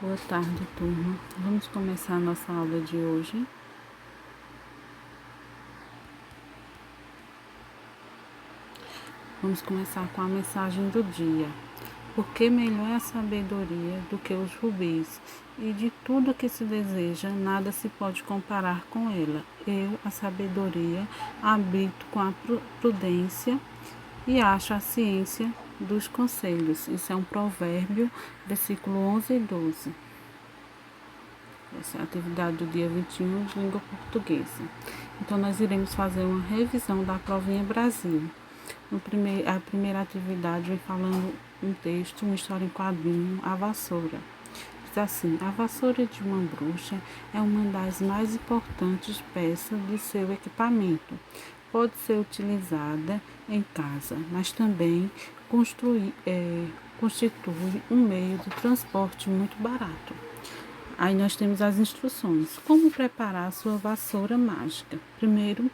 Boa tarde, turma. Vamos começar a nossa aula de hoje. Vamos começar com a mensagem do dia. Porque melhor é a sabedoria do que os rubis, e de tudo que se deseja, nada se pode comparar com ela. Eu, a sabedoria, habito com a prudência e acho a ciência dos conselhos. Isso é um provérbio, versículo 11 e 12. Essa é a atividade do dia 21 de língua portuguesa. Então, nós iremos fazer uma revisão da provinha Brasil. A primeira atividade vem falando um texto, uma história em quadrinho, A Vassoura. Diz assim: a vassoura de uma bruxa é uma das mais importantes peças de seu equipamento. Pode ser utilizada em casa, mas também constitui um meio de transporte muito barato. Aí nós temos as instruções. Como preparar a sua vassoura mágica? Primeiro,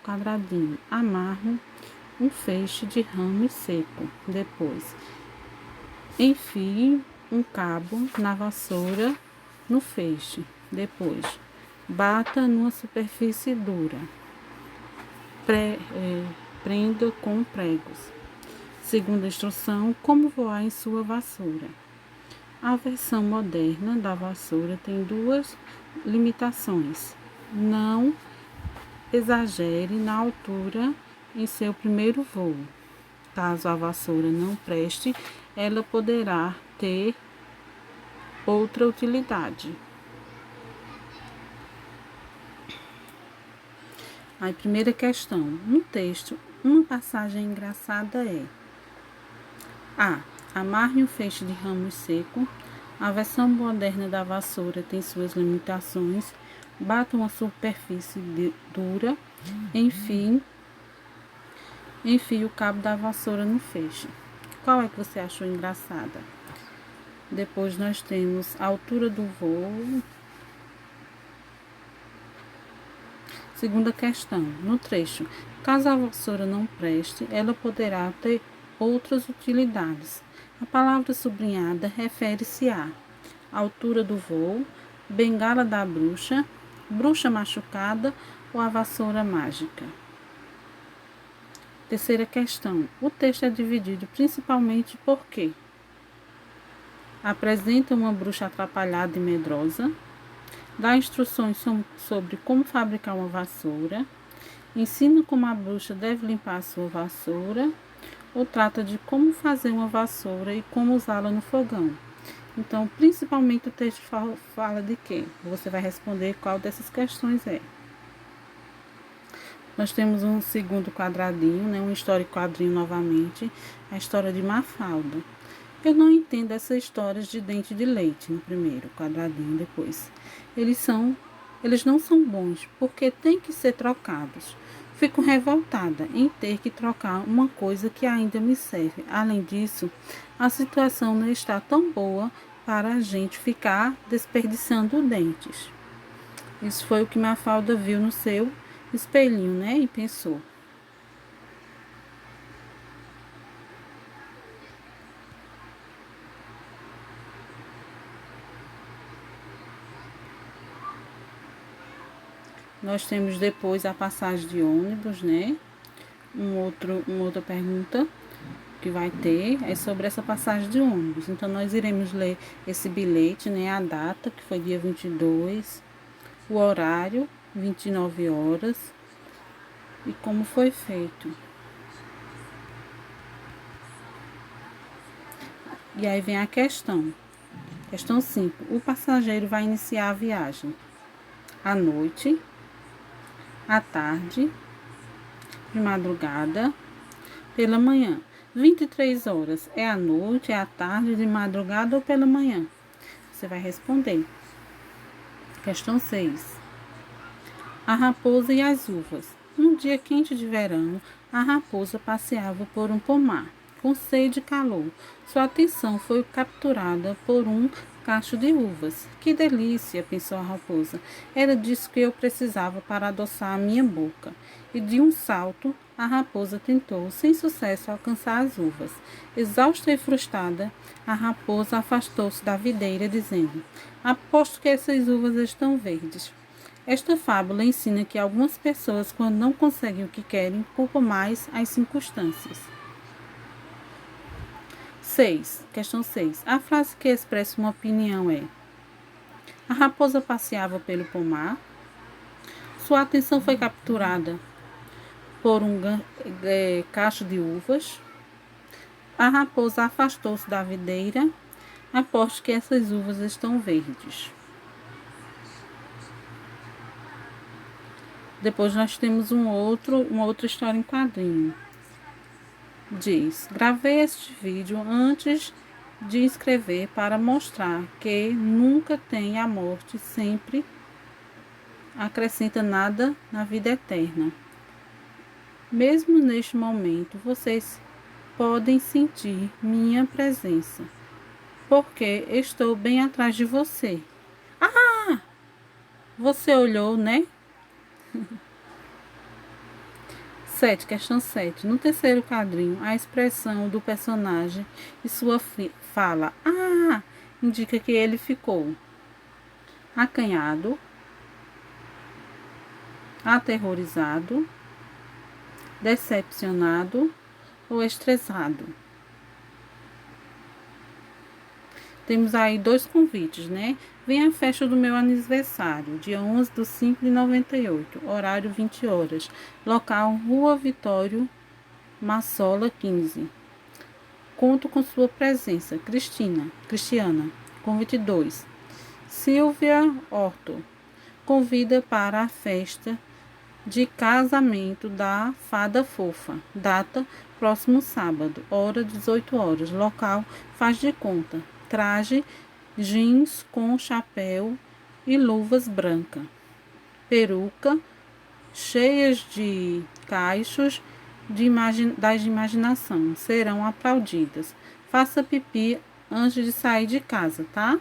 quadradinho, amarro um feixe de ramo seco. Depois, enfie um cabo na vassoura no feixe. Depois, bata numa superfície dura. Prenda com pregos. Segunda instrução, como voar em sua vassoura. A versão moderna da vassoura tem duas limitações. Não exagere na altura em seu primeiro voo. Caso a vassoura não preste, ela poderá ter outra utilidade. A primeira questão. No texto, uma passagem engraçada é: A. Amarre um feixe de ramos seco. A versão moderna da vassoura tem suas limitações. Bata uma superfície dura. Enfim, enfie o cabo da vassoura no feixe. Qual é que você achou engraçada? Depois nós temos a altura do voo. Segunda questão. No trecho, caso a vassoura não preste, ela poderá ter outras utilidades. A palavra sublinhada refere-se à altura do voo, bengala da bruxa, bruxa machucada ou a vassoura mágica. Terceira questão. O texto é dividido principalmente por quê? Apresenta uma bruxa atrapalhada e medrosa, dá instruções sobre como fabricar uma vassoura, ensina como a bruxa deve limpar a sua vassoura, ou trata de como fazer uma vassoura e como usá-la no fogão. Então, principalmente o texto fala de quê? Você vai responder qual dessas questões é. Nós temos um segundo quadradinho, né? Uma história em quadrinho novamente, a história de Mafalda. Eu não entendo essas histórias de dente de leite no primeiro quadradinho, depois. Eles não são bons, porque têm que ser trocados. Fico revoltada em ter que trocar uma coisa que ainda me serve. Além disso, a situação não está tão boa para a gente ficar desperdiçando dentes. Isso foi o que Mafalda viu no seu espelhinho, né? E pensou. Nós temos depois a passagem de ônibus, né? Uma outra pergunta que vai ter é sobre essa passagem de ônibus. Então, nós iremos ler esse bilhete, né? A data, que foi dia 22, o horário, 29 horas, e como foi feito. E aí vem a questão. Questão 5. O passageiro vai iniciar a viagem à noite, à tarde, de madrugada, pela manhã. 23 horas é à noite, é à tarde, de madrugada ou pela manhã? Você vai responder. Questão 6. A raposa e as uvas. Num dia quente de verão, a raposa passeava por um pomar, com sede e calor. Sua atenção foi capturada por um cacho de uvas. Que delícia, pensou a raposa. Era disso que eu precisava para adoçar a minha boca. E de um salto, a raposa tentou, sem sucesso, alcançar as uvas. Exausta e frustrada, a raposa afastou-se da videira, dizendo: Aposto que essas uvas estão verdes. Esta fábula ensina que algumas pessoas, quando não conseguem o que querem, culpam mais as circunstâncias. 6. Questão 6. A frase que expressa uma opinião é: a raposa passeava pelo pomar. Sua atenção foi capturada por um cacho de uvas. A raposa afastou-se da videira. Aposto que essas uvas estão verdes. Depois nós temos uma outra história em quadrinho. Diz: gravei este vídeo antes de escrever para mostrar que nunca tem a morte, sempre acrescenta nada na vida eterna. Mesmo neste momento, vocês podem sentir minha presença, porque estou bem atrás de você. Ah! Você olhou, né? 7. Questão 7. No terceiro quadrinho, a expressão do personagem e sua fala indica que ele ficou acanhado, aterrorizado, decepcionado ou estressado. Temos aí 2 convites, né? Vem à festa do meu aniversário, dia 11/5/98, horário 20 horas. Local, Rua Vitório Massola 15. Conto com sua presença. Cristiana. Convite 2. Silvia Horto. Convida para a festa de casamento da Fada Fofa. Data, próximo sábado, hora 18 horas. Local, faz de conta. Traje, jeans com chapéu e luvas brancas. Peruca, cheias de cachos da imaginação. Serão aplaudidas. Faça pipi antes de sair de casa, tá?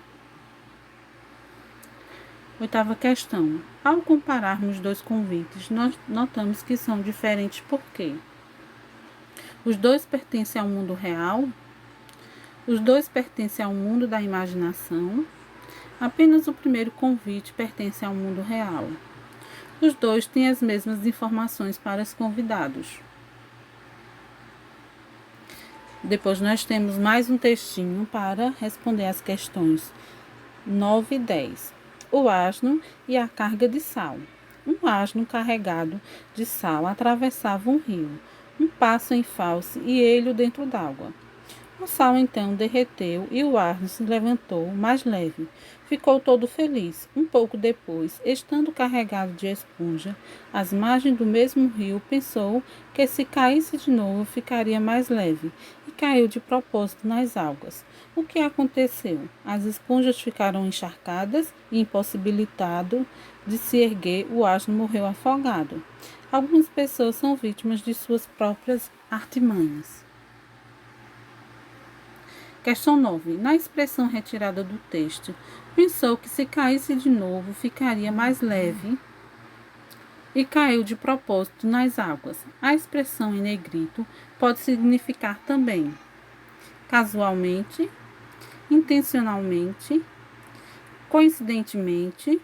8ª questão. Ao compararmos 2 convites, nós notamos que são diferentes por quê? Os 2 pertencem ao mundo real? Os 2 pertencem ao mundo da imaginação? Apenas o primeiro convite pertence ao mundo real. Os 2 têm as mesmas informações para os convidados. Depois nós temos mais um textinho para responder as questões 9 e 10. O asno e a carga de sal. Um asno carregado de sal atravessava um rio, um passo em falso e ele dentro d'água. O sal então derreteu e o asno se levantou mais leve. Ficou todo feliz. Um pouco depois, estando carregado de esponja, às margens do mesmo rio, pensou que se caísse de novo ficaria mais leve e caiu de propósito nas águas. O que aconteceu? As esponjas ficaram encharcadas e, impossibilitado de se erguer, o asno morreu afogado. Algumas pessoas são vítimas de suas próprias artimanhas. Questão 9. Na expressão retirada do texto, pensou que se caísse de novo ficaria mais leve e caiu de propósito nas águas. A expressão em negrito pode significar também casualmente, intencionalmente, coincidentemente,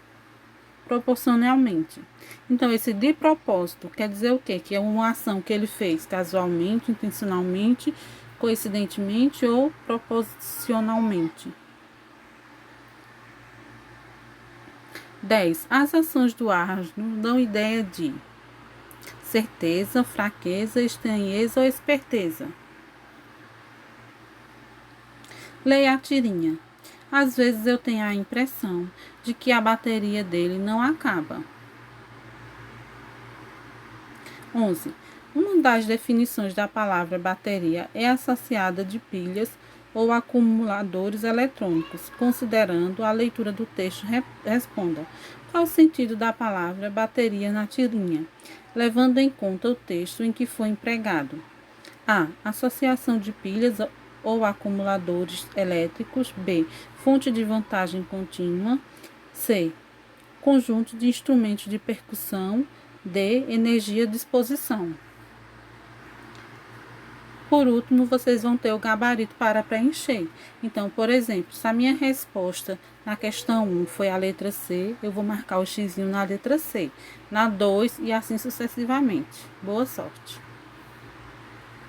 proporcionalmente. Então, esse de propósito quer dizer o quê? Que é uma ação que ele fez casualmente, intencionalmente, coincidentemente ou proposicionalmente. 10. As ações do asno dão ideia de certeza, fraqueza, estranheza ou esperteza. Leia a tirinha. Às vezes eu tenho a impressão de que a bateria dele não acaba. 11. Uma das definições da palavra bateria é associada de pilhas ou acumuladores eletrônicos. Considerando a leitura do texto, responda: qual o sentido da palavra bateria na tirinha, levando em conta o texto em que foi empregado? A. Associação de pilhas ou acumuladores elétricos. B. Fonte de vantagem contínua. C. Conjunto de instrumentos de percussão. D. Energia de exposição. Por último, vocês vão ter o gabarito para preencher. Então, por exemplo, se a minha resposta na questão 1 foi a letra C, eu vou marcar o xizinho na letra C, na 2 e assim sucessivamente. Boa sorte!